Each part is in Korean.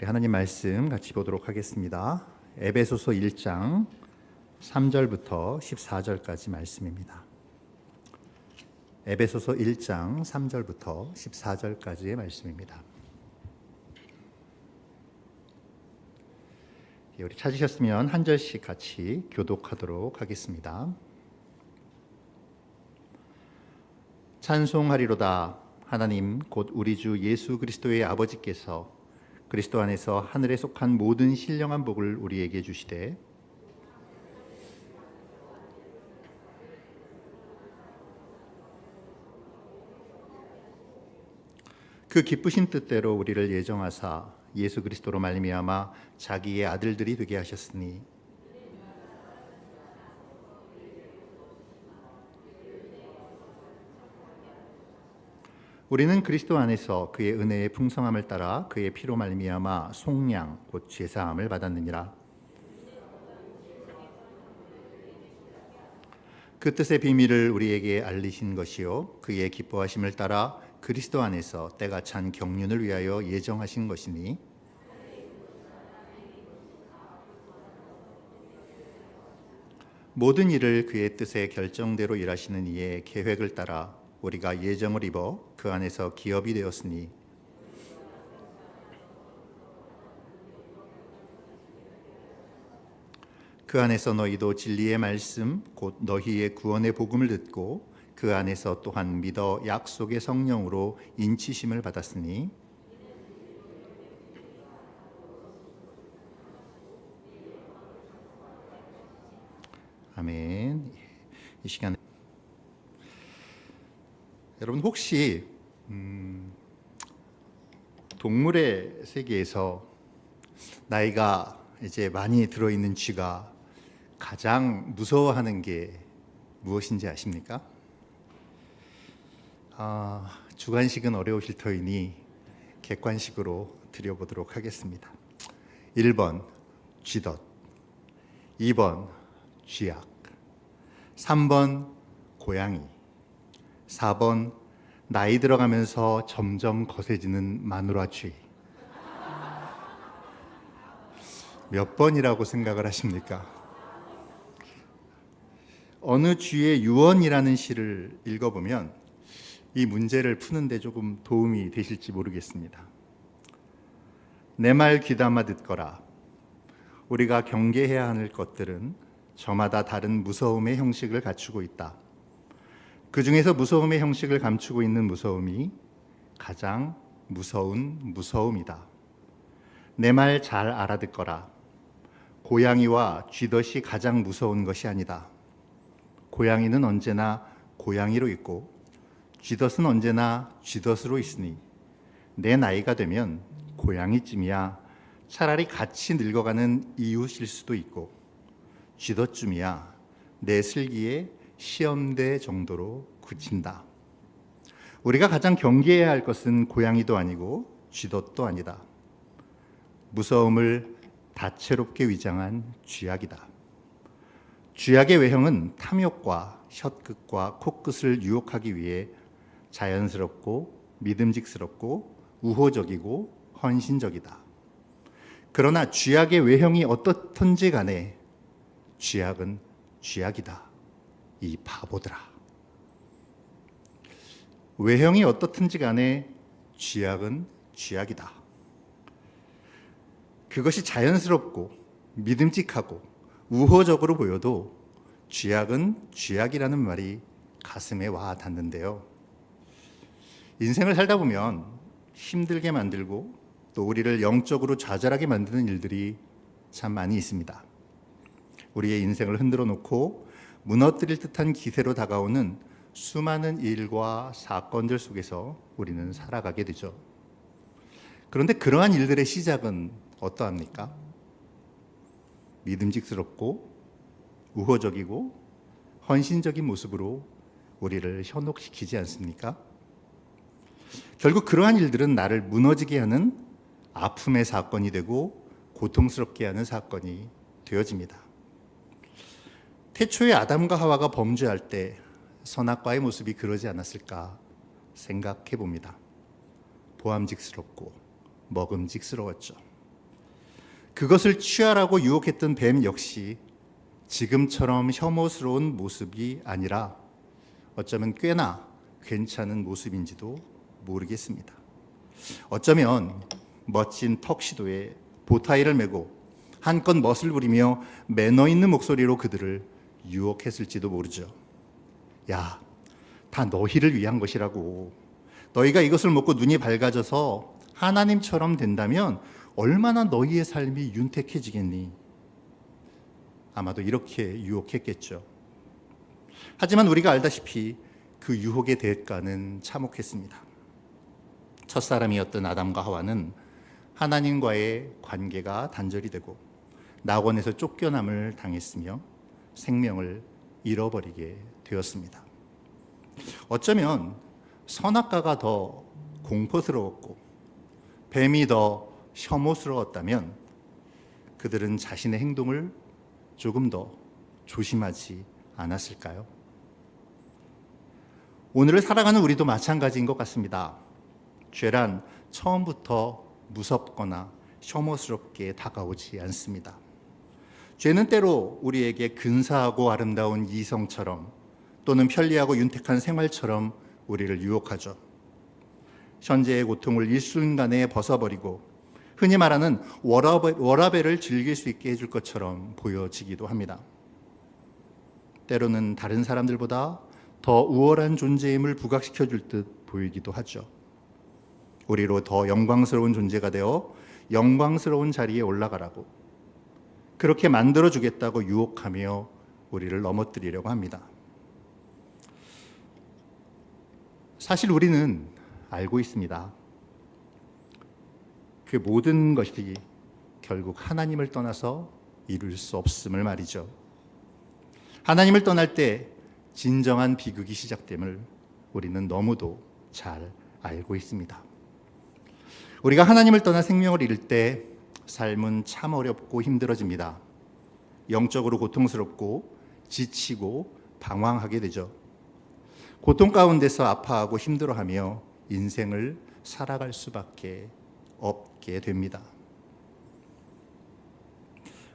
우리 하나님 말씀 같이 보도록 하겠습니다. 에베소서 1장 3절부터 14절까지 말씀입니다. 에베소서 1장 3절부터 14절까지의 말씀입니다. 우리 찾으셨으면 한 절씩 같이 교독하도록 하겠습니다. 찬송하리로다. 하나님 곧 우리 주 예수 그리스도의 아버지께서 그리스도 안에서 하늘에 속한 모든 신령한 복을 우리에게 주시되 그 기쁘신 뜻대로 우리를 예정하사 예수 그리스도로 말미암아 자기의 아들들이 되게 하셨으니 우리는 그리스도 안에서 그의 은혜의 풍성함을 따라 그의 피로 말미암아 속량 곧 죄사함을 받았느니라. 그 뜻의 비밀을 우리에게 알리신 것이요 그의 기뻐하심을 따라 그리스도 안에서 때가 찬 경륜을 위하여 예정하신 것이니 모든 일을 그의 뜻의 결정대로 일하시는 이의 계획을 따라 우리가 예정을 입어 그 안에서 기업이 되었으니 그 안에서 너희도 진리의 말씀 곧 너희의 구원의 복음을 듣고 그 안에서 또한 믿어 약속의 성령으로 인치심을 받았으니 아멘. 이 시간에 여러분 혹시 동물의 세계에서 나이가 이제 많이 들어있는 쥐가 가장 무서워하는 게 무엇인지 아십니까? 주관식은 어려우실 터이니 객관식으로 드려보도록 하겠습니다. 1번 쥐덫, 2번 쥐약, 3번 고양이, 4번 나이 들어가면서 점점 거세지는 마누라쥐. 몇 번이라고 생각을 하십니까? 어느 쥐의 유언이라는 시를 읽어보면 이 문제를 푸는데 조금 도움이 되실지 모르겠습니다. 내 말 귀담아 듣거라. 우리가 경계해야 할 것들은 저마다 다른 무서움의 형식을 갖추고 있다. 그 중에서 무서움의 형식을 감추고 있는 무서움이 가장 무서운 무서움이다. 내 말 잘 알아듣거라. 고양이와 쥐덫이 가장 무서운 것이 아니다. 고양이는 언제나 고양이로 있고 쥐덫은 언제나 쥐덫으로 있으니 내 나이가 되면 고양이쯤이야 차라리 같이 늙어가는 이웃일 수도 있고 쥐덫쯤이야 내 슬기에 시험대 정도로 그친다. 우리가 가장 경계해야 할 것은 고양이도 아니고 쥐덫도 아니다. 무서움을 다채롭게 위장한 쥐약이다. 쥐약의 외형은 탐욕과 혀끝과 코끝을 유혹하기 위해 자연스럽고 믿음직스럽고 우호적이고 헌신적이다. 그러나 쥐약의 외형이 어떻든지 간에 쥐약은 쥐약이다. 이 바보들아. 외형이 어떻든지 간에 쥐약은 쥐약이다. 그것이 자연스럽고 믿음직하고 우호적으로 보여도 쥐약은 쥐약이라는 말이 가슴에 와 닿는데요. 인생을 살다 보면 힘들게 만들고 또 우리를 영적으로 좌절하게 만드는 일들이 참 많이 있습니다. 우리의 인생을 흔들어 놓고 무너뜨릴 듯한 기세로 다가오는 수많은 일과 사건들 속에서 우리는 살아가게 되죠. 그런데 그러한 일들의 시작은 어떠합니까? 믿음직스럽고 우호적이고 헌신적인 모습으로 우리를 현혹시키지 않습니까? 결국 그러한 일들은 나를 무너지게 하는 아픔의 사건이 되고 고통스럽게 하는 사건이 되어집니다. 태초에 아담과 하와가 범죄할 때 선악과의 모습이 그러지 않았을까 생각해 봅니다. 보암직스럽고 먹음직스러웠죠. 그것을 취하라고 유혹했던 뱀 역시 지금처럼 혐오스러운 모습이 아니라 어쩌면 꽤나 괜찮은 모습인지도 모르겠습니다. 어쩌면 멋진 턱시도에 보타이를 메고 한껏 멋을 부리며 매너 있는 목소리로 그들을 유혹했을지도 모르죠. 야, 다 너희를 위한 것이라고. 너희가 이것을 먹고 눈이 밝아져서 하나님처럼 된다면 얼마나 너희의 삶이 윤택해지겠니? 아마도 이렇게 유혹했겠죠. 하지만 우리가 알다시피 그 유혹의 대가는 참혹했습니다. 첫사람이었던 아담과 하와는 하나님과의 관계가 단절이 되고 낙원에서 쫓겨남을 당했으며 생명을 잃어버리게 되었습니다. 어쩌면 선악과가 더 공포스러웠고 뱀이 더 혐오스러웠다면 그들은 자신의 행동을 조금 더 조심하지 않았을까요? 오늘을 살아가는 우리도 마찬가지인 것 같습니다. 죄란 처음부터 무섭거나 혐오스럽게 다가오지 않습니다. 죄는 때로 우리에게 근사하고 아름다운 이성처럼 또는 편리하고 윤택한 생활처럼 우리를 유혹하죠. 현재의 고통을 일순간에 벗어버리고 흔히 말하는 워라밸을 즐길 수 있게 해줄 것처럼 보여지기도 합니다. 때로는 다른 사람들보다 더 우월한 존재임을 부각시켜줄 듯 보이기도 하죠. 우리로 더 영광스러운 존재가 되어 영광스러운 자리에 올라가라고 그렇게 만들어주겠다고 유혹하며 우리를 넘어뜨리려고 합니다. 사실 우리는 알고 있습니다. 그 모든 것이 결국 하나님을 떠나서 이룰 수 없음을 말이죠. 하나님을 떠날 때 진정한 비극이 시작됨을 우리는 너무도 잘 알고 있습니다. 우리가 하나님을 떠나 생명을 잃을 때 삶은 참 어렵고 힘들어집니다. 영적으로 고통스럽고 지치고 방황하게 되죠. 고통 가운데서 아파하고 힘들어하며 인생을 살아갈 수밖에 없게 됩니다.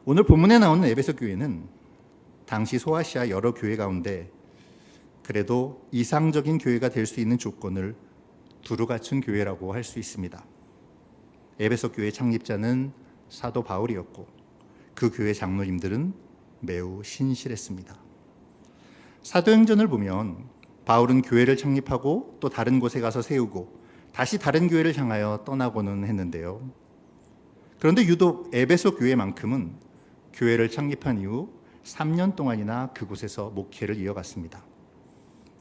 오늘 본문에 나오는 에베소 교회는 당시 소아시아 여러 교회 가운데 그래도 이상적인 교회가 될 수 있는 조건을 두루 갖춘 교회라고 할 수 있습니다. 에베소 교회 창립자는 사도 바울이었고 그 교회 장로님들은 매우 신실했습니다. 사도행전을 보면 바울은 교회를 창립하고 또 다른 곳에 가서 세우고 다시 다른 교회를 향하여 떠나고는 했는데요. 그런데 유독 에베소 교회만큼은 교회를 창립한 이후 3년 동안이나 그곳에서 목회를 이어갔습니다.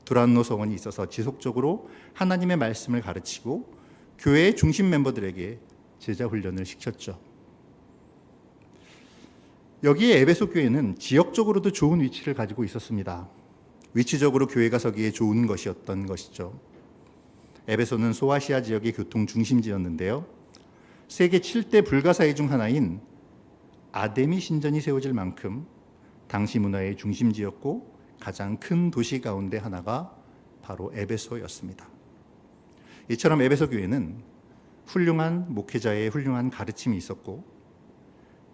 두란노 서원이 있어서 지속적으로 하나님의 말씀을 가르치고 교회의 중심 멤버들에게 제자 훈련을 시켰죠. 여기에 에베소 교회는 지역적으로도 좋은 위치를 가지고 있었습니다. 위치적으로 교회가 서기에 좋은 것이었던 것이죠. 에베소는 소아시아 지역의 교통 중심지였는데요. 세계 7대 불가사의 중 하나인 아데미 신전이 세워질 만큼 당시 문화의 중심지였고 가장 큰 도시 가운데 하나가 바로 에베소였습니다. 이처럼 에베소 교회는 훌륭한 목회자의 훌륭한 가르침이 있었고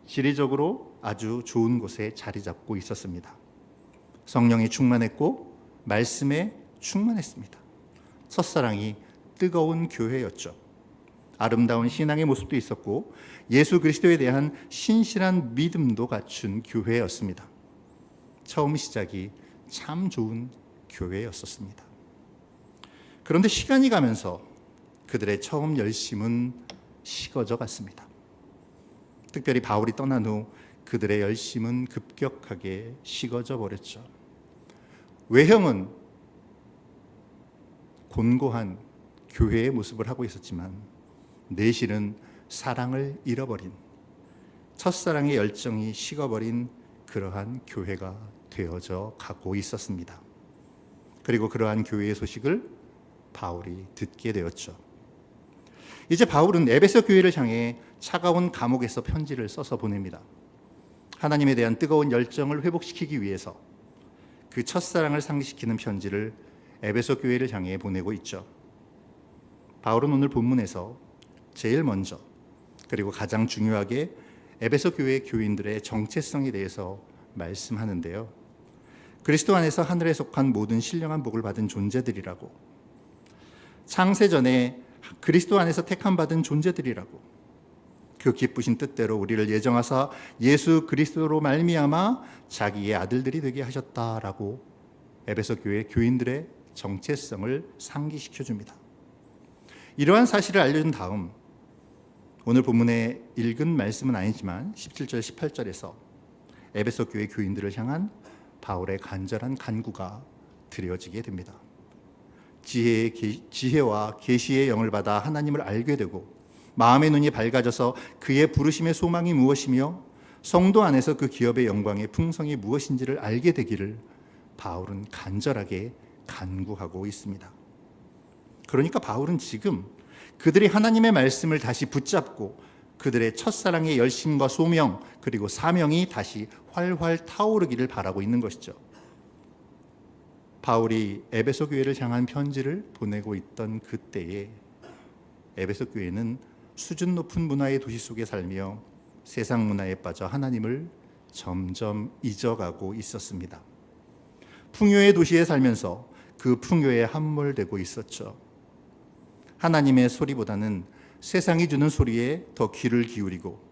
지리적으로 아주 좋은 곳에 자리 잡고 있었습니다. 성령이 충만했고 말씀에 충만했습니다. 첫사랑이 뜨거운 교회였죠. 아름다운 신앙의 모습도 있었고 예수 그리스도에 대한 신실한 믿음도 갖춘 교회였습니다. 처음 시작이 참 좋은 교회였었습니다. 그런데 시간이 가면서 그들의 처음 열심은 식어져 갔습니다. 특별히 바울이 떠난 후 그들의 열심은 급격하게 식어져 버렸죠. 외형은 곤고한 교회의 모습을 하고 있었지만 내실은 사랑을 잃어버린 첫사랑의 열정이 식어버린 그러한 교회가 되어져 가고 있었습니다. 그리고 그러한 교회의 소식을 바울이 듣게 되었죠. 이제 바울은 에베소 교회를 향해 차가운 감옥에서 편지를 써서 보냅니다. 하나님에 대한 뜨거운 열정을 회복시키기 위해서 그 첫사랑을 상기시키는 편지를 에베소 교회를 향해 보내고 있죠. 바울은 오늘 본문에서 제일 먼저 그리고 가장 중요하게 에베소 교회 교인들의 정체성에 대해서 말씀하는데요. 그리스도 안에서 하늘에 속한 모든 신령한 복을 받은 존재들이라고, 창세 전에 그리스도 안에서 택함 받은 존재들이라고, 그 기쁘신 뜻대로 우리를 예정하사 예수 그리스도로 말미암아 자기의 아들들이 되게 하셨다라고 에베소 교회 교인들의 정체성을 상기시켜 줍니다. 이러한 사실을 알려준 다음 오늘 본문에 읽은 말씀은 아니지만 17절 18절에서 에베소 교회 교인들을 향한 바울의 간절한 간구가 드려지게 됩니다. 지혜와 계시의 영을 받아 하나님을 알게 되고 마음의 눈이 밝아져서 그의 부르심의 소망이 무엇이며 성도 안에서 그 기업의 영광의 풍성이 무엇인지를 알게 되기를 바울은 간절하게 간구하고 있습니다. 그러니까 바울은 지금 그들이 하나님의 말씀을 다시 붙잡고 그들의 첫사랑의 열심과 소명 그리고 사명이 다시 활활 타오르기를 바라고 있는 것이죠. 바울이 에베소 교회를 향한 편지를 보내고 있던 그때에 에베소 교회는 수준 높은 문화의 도시 속에 살며 세상 문화에 빠져 하나님을 점점 잊어가고 있었습니다. 풍요의 도시에 살면서 그 풍요에 함몰되고 있었죠. 하나님의 소리보다는 세상이 주는 소리에 더 귀를 기울이고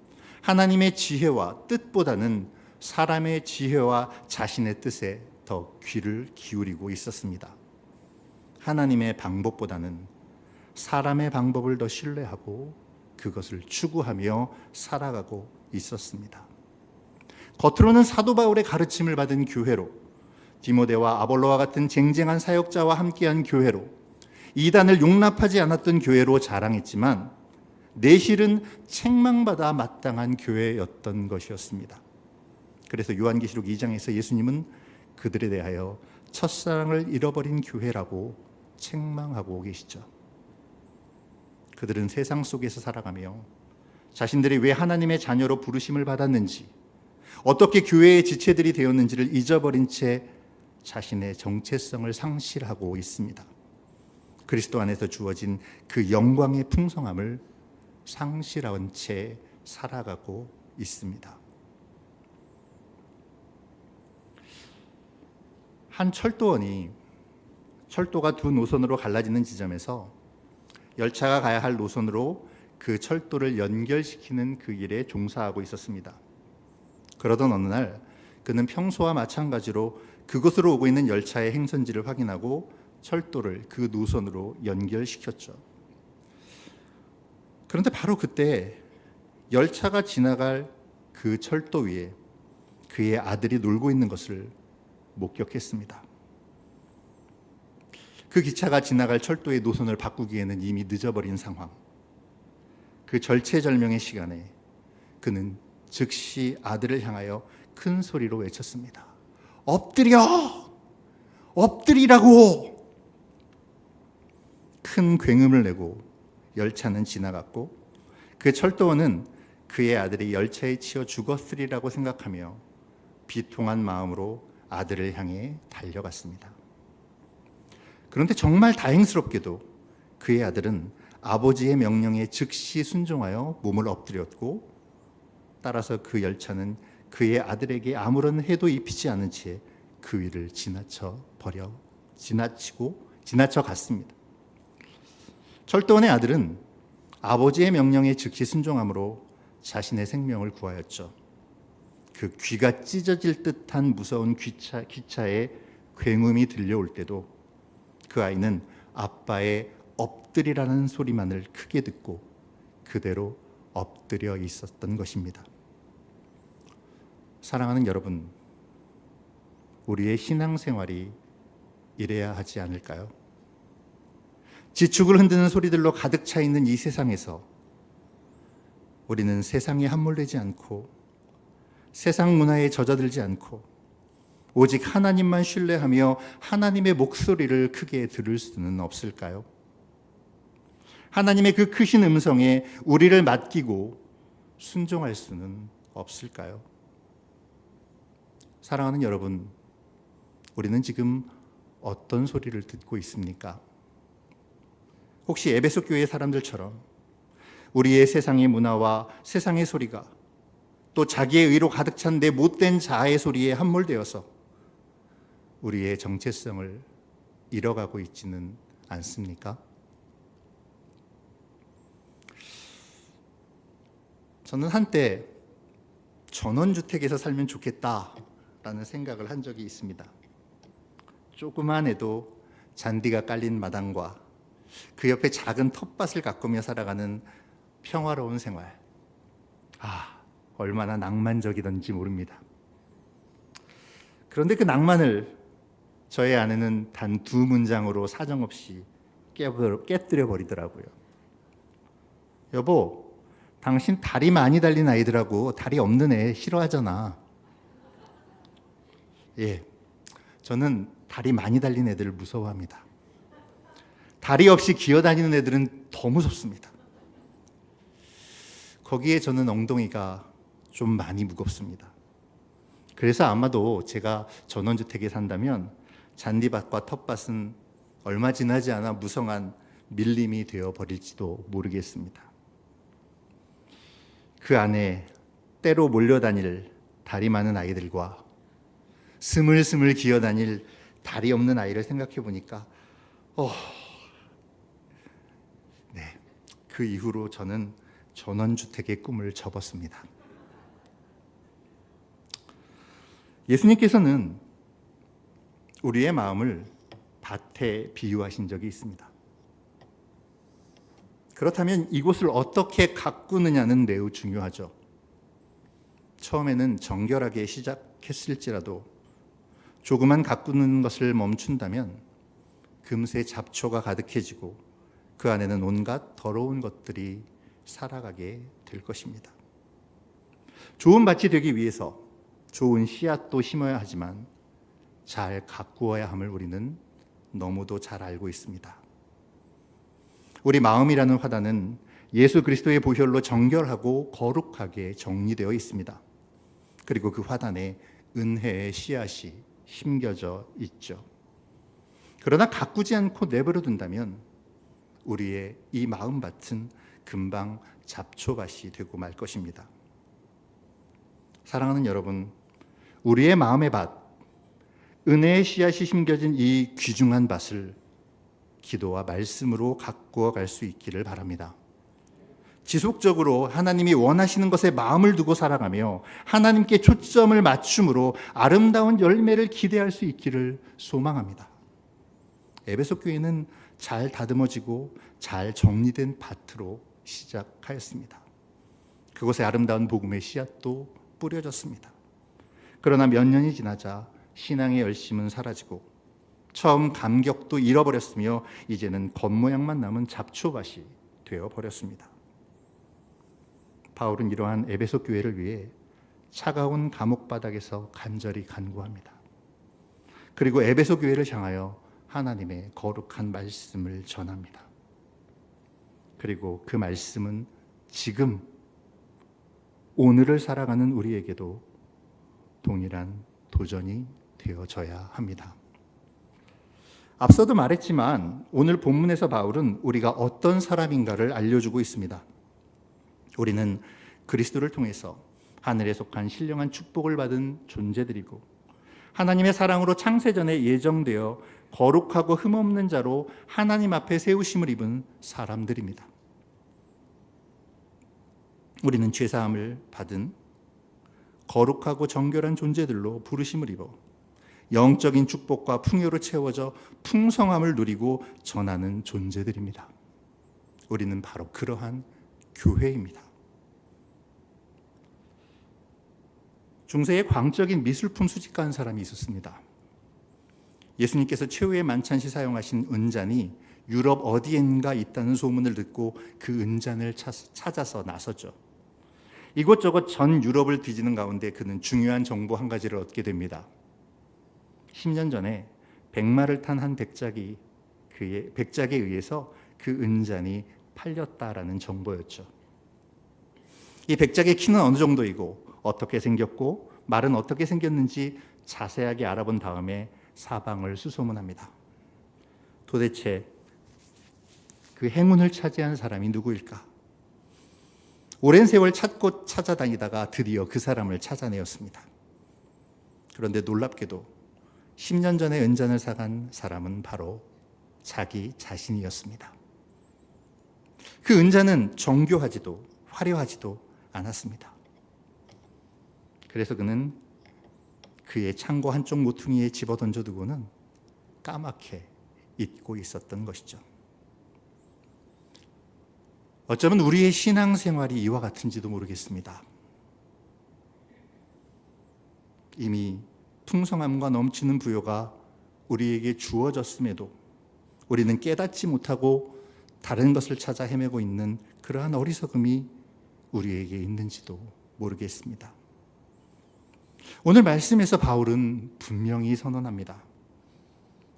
하나님의 지혜와 뜻보다는 사람의 지혜와 자신의 뜻에 더 귀를 기울이고 있었습니다. 하나님의 방법보다는 사람의 방법을 더 신뢰하고 그것을 추구하며 살아가고 있었습니다. 겉으로는 사도 바울의 가르침을 받은 교회로, 디모데와 아볼로와 같은 쟁쟁한 사역자와 함께한 교회로, 이단을 용납하지 않았던 교회로 자랑했지만 내실은 책망받아 마땅한 교회였던 것이었습니다. 그래서 요한계시록 2장에서 예수님은 그들에 대하여 첫사랑을 잃어버린 교회라고 책망하고 계시죠. 그들은 세상 속에서 살아가며 자신들이 왜 하나님의 자녀로 부르심을 받았는지, 어떻게 교회의 지체들이 되었는지를 잊어버린 채 자신의 정체성을 상실하고 있습니다. 그리스도 안에서 주어진 그 영광의 풍성함을 상실한 채 살아가고 있습니다. 한 철도원이 철도가 두 노선으로 갈라지는 지점에서 열차가 가야 할 노선으로 그 철도를 연결시키는 그 일에 종사하고 있었습니다. 그러던 어느 날 그는 평소와 마찬가지로 그곳으로 오고 있는 열차의 행선지를 확인하고 철도를 그 노선으로 연결시켰죠. 그런데 바로 그때 열차가 지나갈 그 철도 위에 그의 아들이 놀고 있는 것을 목격했습니다. 그 기차가 지나갈 철도의 노선을 바꾸기에는 이미 늦어버린 상황. 그 절체절명의 시간에 그는 즉시 아들을 향하여 큰 소리로 외쳤습니다. 엎드려! 엎드리라고! 큰 굉음을 내고 열차는 지나갔고 그 철도원은 그의 아들이 열차에 치여 죽었으리라고 생각하며 비통한 마음으로 아들을 향해 달려갔습니다. 그런데 정말 다행스럽게도 그의 아들은 아버지의 명령에 즉시 순종하여 몸을 엎드렸고 따라서 그 열차는 그의 아들에게 아무런 해도 입히지 않은 채 그 위를 지나쳐 갔습니다. 철도원의 아들은 아버지의 명령에 즉시 순종함으로 자신의 생명을 구하였죠. 그 귀가 찢어질 듯한 무서운 기차의 굉음이 들려올 때도 그 아이는 아빠의 엎드리라는 소리만을 크게 듣고 그대로 엎드려 있었던 것입니다. 사랑하는 여러분, 우리의 신앙생활이 이래야 하지 않을까요? 지축을 흔드는 소리들로 가득 차 있는 이 세상에서 우리는 세상에 함몰되지 않고 세상 문화에 젖어들지 않고 오직 하나님만 신뢰하며 하나님의 목소리를 크게 들을 수는 없을까요? 하나님의 그 크신 음성에 우리를 맡기고 순종할 수는 없을까요? 사랑하는 여러분, 우리는 지금 어떤 소리를 듣고 있습니까? 혹시 에베소 교회 사람들처럼 우리의 세상의 문화와 세상의 소리가 또 자기의 의로 가득 찬 내 못된 자아의 소리에 함몰되어서 우리의 정체성을 잃어가고 있지는 않습니까? 저는 한때 전원주택에서 살면 좋겠다라는 생각을 한 적이 있습니다. 조그만 해도 잔디가 깔린 마당과 그 옆에 작은 텃밭을 가꾸며 살아가는 평화로운 생활. 얼마나 낭만적이던지 모릅니다. 그런데 그 낭만을 저의 아내는 단 2문장으로 사정없이 깨뜨려 버리더라고요. 여보, 당신 다리 많이 달린 아이들하고 다리 없는 애 싫어하잖아. 예, 저는 다리 많이 달린 애들을 무서워합니다. 다리 없이 기어다니는 애들은 더 무섭습니다. 거기에 저는 엉덩이가 좀 많이 무겁습니다. 그래서 아마도 제가 전원주택에 산다면 잔디밭과 텃밭은 얼마 지나지 않아 무성한 밀림이 되어 버릴지도 모르겠습니다. 그 안에 때로 몰려다닐 다리 많은 아이들과 스물스물 기어다닐 다리 없는 아이를 생각해 보니까 그 이후로 저는 전원주택의 꿈을 접었습니다. 예수님께서는 우리의 마음을 밭에 비유하신 적이 있습니다. 그렇다면 이곳을 어떻게 가꾸느냐는 매우 중요하죠. 처음에는 정결하게 시작했을지라도 조그만 가꾸는 것을 멈춘다면 금세 잡초가 가득해지고 그 안에는 온갖 더러운 것들이 살아가게 될 것입니다. 좋은 밭이 되기 위해서 좋은 씨앗도 심어야 하지만 잘 가꾸어야 함을 우리는 너무도 잘 알고 있습니다. 우리 마음이라는 화단은 예수 그리스도의 보혈로 정결하고 거룩하게 정리되어 있습니다. 그리고 그 화단에 은혜의 씨앗이 심겨져 있죠. 그러나 가꾸지 않고 내버려 둔다면 우리의 이 마음밭은 금방 잡초밭이 되고 말 것입니다. 사랑하는 여러분, 우리의 마음의 밭, 은혜의 씨앗이 심겨진 이 귀중한 밭을 기도와 말씀으로 가꾸어 갈 수 있기를 바랍니다. 지속적으로 하나님이 원하시는 것에 마음을 두고 살아가며 하나님께 초점을 맞춤으로 아름다운 열매를 기대할 수 있기를 소망합니다. 에베소 교회는 잘 다듬어지고 잘 정리된 밭으로 시작하였습니다. 그곳에 아름다운 복음의 씨앗도 뿌려졌습니다. 그러나 몇 년이 지나자 신앙의 열심은 사라지고 처음 감격도 잃어버렸으며 이제는 겉모양만 남은 잡초밭이 되어버렸습니다. 바울은 이러한 에베소 교회를 위해 차가운 감옥 바닥에서 간절히 간구합니다. 그리고 에베소 교회를 향하여 하나님의 거룩한 말씀을 전합니다. 그리고 그 말씀은 지금 오늘을 살아가는 우리에게도 동일한 도전이 되어져야 합니다. 앞서도 말했지만 오늘 본문에서 바울은 우리가 어떤 사람인가를 알려주고 있습니다. 우리는 그리스도를 통해서 하늘에 속한 신령한 축복을 받은 존재들이고 하나님의 사랑으로 창세전에 예정되어 거룩하고 흠없는 자로 하나님 앞에 세우심을 입은 사람들입니다. 우리는 죄사함을 받은 거룩하고 정결한 존재들로 부르심을 입어 영적인 축복과 풍요로 채워져 풍성함을 누리고 전하는 존재들입니다. 우리는 바로 그러한 교회입니다. 중세에 광적인 미술품 수집가한 사람이 있었습니다. 예수님께서 최후의 만찬시 사용하신 은잔이 유럽 어디엔가 있다는 소문을 듣고 그 은잔을 찾아서 나섰죠. 이곳저곳 전 유럽을 뒤지는 가운데 그는 중요한 정보 한 가지를 얻게 됩니다. 10년 전에 백마를 탄 한 백작에 의해서 그 은잔이 팔렸다라는 정보였죠. 이 백작의 키는 어느 정도이고 어떻게 생겼고 말은 어떻게 생겼는지 자세하게 알아본 다음에 사방을 수소문합니다. 도대체 그 행운을 차지한 사람이 누구일까? 오랜 세월 찾고 찾아다니다가 드디어 그 사람을 찾아내었습니다. 그런데 놀랍게도 10년 전에 은잔을 사간 사람은 바로 자기 자신이었습니다. 그 은잔은 정교하지도 화려하지도 않았습니다. 그래서 그는 그의 창고 한쪽 모퉁이에 집어던져 두고는 까맣게 잊고 있었던 것이죠. 어쩌면 우리의 신앙생활이 이와 같은지도 모르겠습니다. 이미 풍성함과 넘치는 부요가 우리에게 주어졌음에도 우리는 깨닫지 못하고 다른 것을 찾아 헤매고 있는 그러한 어리석음이 우리에게 있는지도 모르겠습니다. 오늘 말씀에서 바울은 분명히 선언합니다.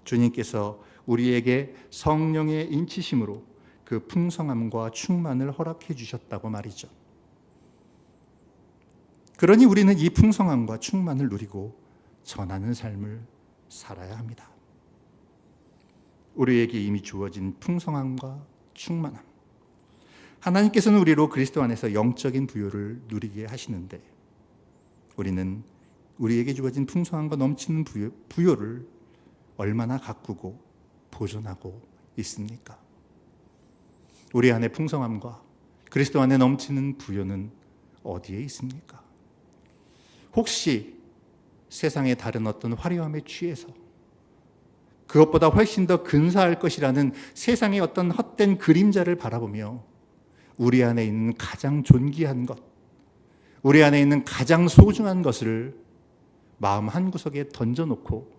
주님께서 우리에게 성령의 인치심으로 그 풍성함과 충만을 허락해 주셨다고 말이죠. 그러니 우리는 이 풍성함과 충만을 누리고 전하는 삶을 살아야 합니다. 우리에게 이미 주어진 풍성함과 충만함, 하나님께서는 우리로 그리스도 안에서 영적인 부요를 누리게 하시는데 우리는 우리에게 주어진 풍성함과 넘치는 부요를 얼마나 가꾸고 보존하고 있습니까? 우리 안에 풍성함과 그리스도 안에 넘치는 부요는 어디에 있습니까? 혹시 세상의 다른 어떤 화려함에 취해서 그것보다 훨씬 더 근사할 것이라는 세상의 어떤 헛된 그림자를 바라보며 우리 안에 있는 가장 존귀한 것, 우리 안에 있는 가장 소중한 것을 마음 한구석에 던져놓고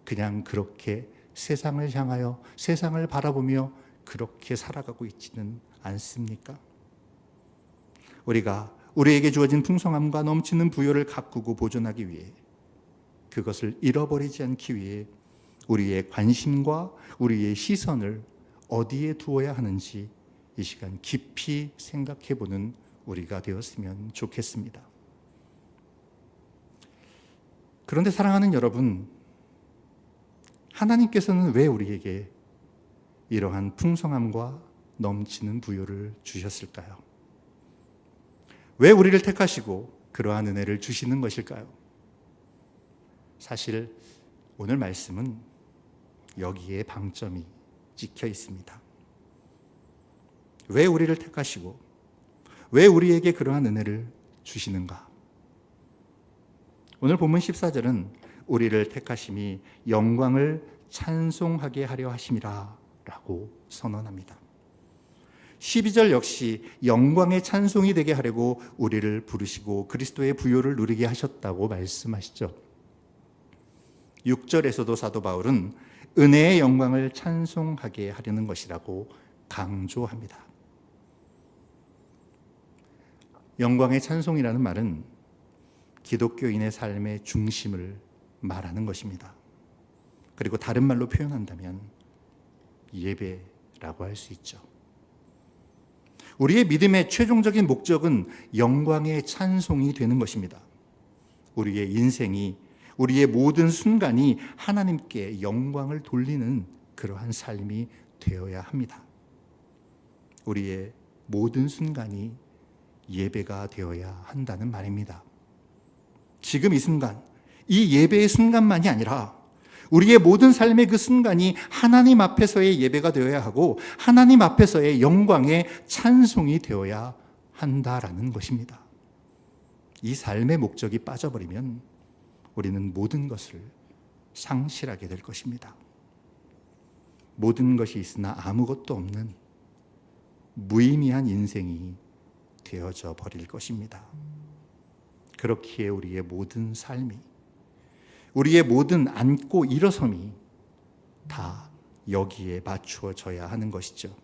그냥 그렇게 세상을 향하여 세상을 바라보며 그렇게 살아가고 있지는 않습니까? 우리가 우리에게 주어진 풍성함과 넘치는 부요를 가꾸고 보존하기 위해 그것을 잃어버리지 않기 위해 우리의 관심과 우리의 시선을 어디에 두어야 하는지 이 시간 깊이 생각해보는 우리가 되었으면 좋겠습니다. 그런데 사랑하는 여러분, 하나님께서는 왜 우리에게 이러한 풍성함과 넘치는 부요를 주셨을까요? 왜 우리를 택하시고 그러한 은혜를 주시는 것일까요? 사실 오늘 말씀은 여기에 방점이 찍혀 있습니다. 왜 우리를 택하시고 왜 우리에게 그러한 은혜를 주시는가? 오늘 본문 14절은 우리를 택하심이 영광을 찬송하게 하려 하심이라 라고 선언합니다. 12절 역시 영광의 찬송이 되게 하려고 우리를 부르시고 그리스도의 부요를 누리게 하셨다고 말씀하시죠. 6절에서도 사도 바울은 은혜의 영광을 찬송하게 하려는 것이라고 강조합니다. 영광의 찬송이라는 말은 기독교인의 삶의 중심을 말하는 것입니다. 그리고 다른 말로 표현한다면 예배라고 할 수 있죠. 우리의 믿음의 최종적인 목적은 영광의 찬송이 되는 것입니다. 우리의 인생이, 우리의 모든 순간이 하나님께 영광을 돌리는 그러한 삶이 되어야 합니다. 우리의 모든 순간이 예배가 되어야 한다는 말입니다. 지금 이 순간, 이 예배의 순간만이 아니라 우리의 모든 삶의 그 순간이 하나님 앞에서의 예배가 되어야 하고 하나님 앞에서의 영광의 찬송이 되어야 한다라는 것입니다. 이 삶의 목적이 빠져버리면 우리는 모든 것을 상실하게 될 것입니다. 모든 것이 있으나 아무것도 없는 무의미한 인생이 되어져 버릴 것입니다. 그렇기에 우리의 모든 삶이, 우리의 모든 앉고 일어섬이 다 여기에 맞추어져야 하는 것이죠.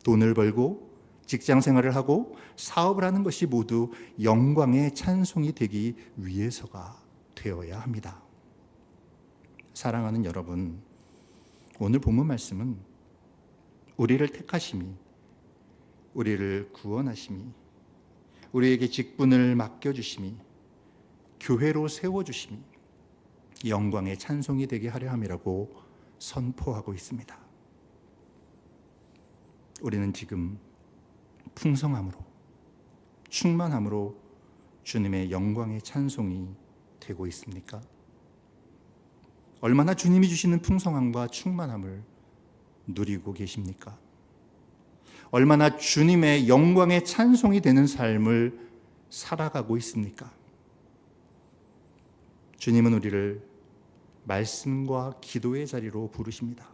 돈을 벌고 직장 생활을 하고 사업을 하는 것이 모두 영광의 찬송이 되기 위해서가 되어야 합니다. 사랑하는 여러분, 오늘 본문 말씀은 우리를 택하심이, 우리를 구원하심이, 우리에게 직분을 맡겨주심이, 교회로 세워주심이 영광의 찬송이 되게 하려 함이라고 선포하고 있습니다. 우리는 지금 풍성함으로, 충만함으로 주님의 영광의 찬송이 되고 있습니까? 얼마나 주님이 주시는 풍성함과 충만함을 누리고 계십니까? 얼마나 주님의 영광의 찬송이 되는 삶을 살아가고 있습니까? 주님은 우리를 말씀과 기도의 자리로 부르십니다.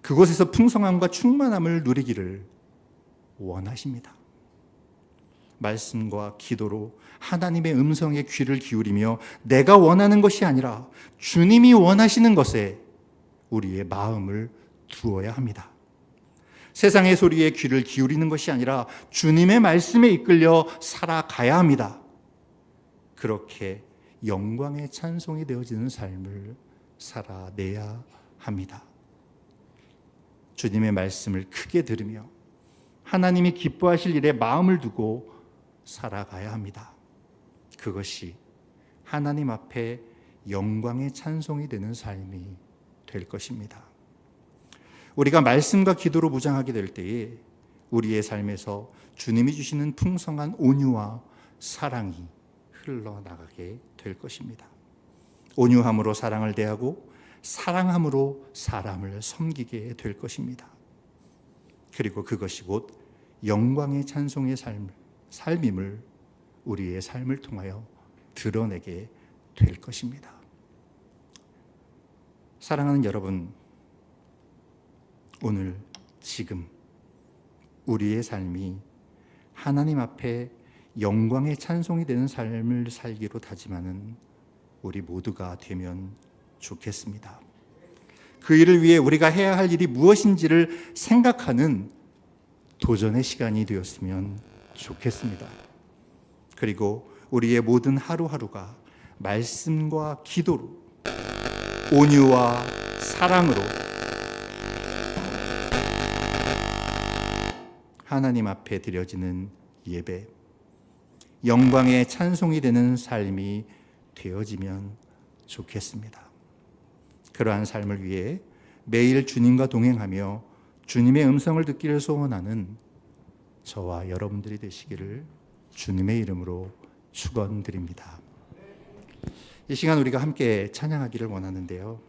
그곳에서 풍성함과 충만함을 누리기를 원하십니다. 말씀과 기도로 하나님의 음성에 귀를 기울이며 내가 원하는 것이 아니라 주님이 원하시는 것에 우리의 마음을 두어야 합니다. 세상의 소리에 귀를 기울이는 것이 아니라 주님의 말씀에 이끌려 살아가야 합니다. 그렇게 영광의 찬송이 되어지는 삶을 살아내야 합니다. 주님의 말씀을 크게 들으며 하나님이 기뻐하실 일에 마음을 두고 살아가야 합니다. 그것이 하나님 앞에 영광의 찬송이 되는 삶이 될 것입니다. 우리가 말씀과 기도로 무장하게 될 때에 우리의 삶에서 주님이 주시는 풍성한 온유와 사랑이 흘러나가게 될 것입니다. 온유함으로 사랑을 대하고 사랑함으로 사람을 섬기게 될 것입니다. 그리고 그것이 곧 영광의 찬송의 삶임을 우리의 삶을 통하여 드러내게 될 것입니다. 사랑하는 여러분, 오늘 지금 우리의 삶이 하나님 앞에 영광의 찬송이 되는 삶을 살기로 다짐하는 우리 모두가 되면 좋겠습니다. 그 일을 위해 우리가 해야 할 일이 무엇인지를 생각하는 도전의 시간이 되었으면 좋겠습니다. 그리고 우리의 모든 하루하루가 말씀과 기도로 온유와 사랑으로 하나님 앞에 드려지는 예배, 영광의 찬송이 되는 삶이 되어지면 좋겠습니다. 그러한 삶을 위해 매일 주님과 동행하며 주님의 음성을 듣기를 소원하는 저와 여러분들이 되시기를 주님의 이름으로 축원드립니다. 이 시간 우리가 함께 찬양하기를 원하는데요.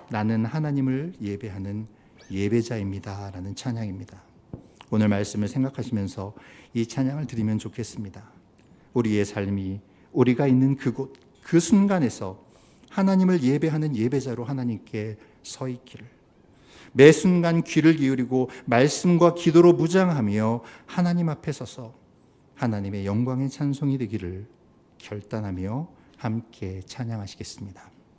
나는 하나님을 예배하는 예배자입니다 라는 찬양입니다. 오늘 말씀을 생각하시면서 이 찬양을 드리면 좋겠습니다. 우리의 삶이 우리가 있는 그곳, 그 순간에서 하나님을 예배하는 예배자로 하나님께 서 있기를, 매 순간 귀를 기울이고 말씀과 기도로 무장하며 하나님 앞에 서서 하나님의 영광의 찬송이 되기를 결단하며 함께 찬양하시겠습니다.